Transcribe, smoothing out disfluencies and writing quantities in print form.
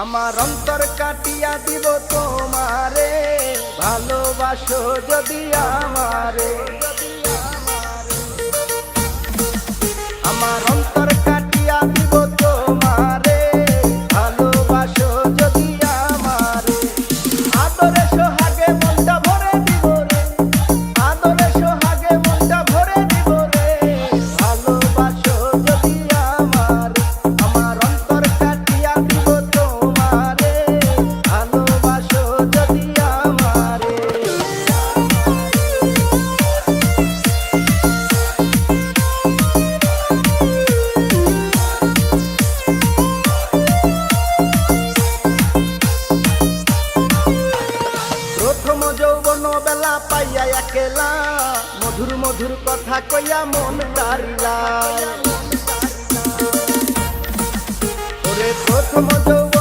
আমার অন্তর কাটিয়া দিব তোমারে, ভালোবাসো যদি আমারে। আমার অন্তর কাটিয়া দিব তোমারে, ভালোবাসো যদি আমারে। আদরে সোহাগে মনটা ভরে দিব রে, আদরে সোহাগে মনটা ভরে দিব রে, ভালোবাসো যদি আমারে। আমার অন্তর কাটিয়া দিব তোমারে, ভালোবাসো যদি আমারে। প্রথম যৌবন বেলা পাইয়া একেলা, মধুর মধুর কথা কইয়া মন তারিলা। ওরে প্রথম যৌবন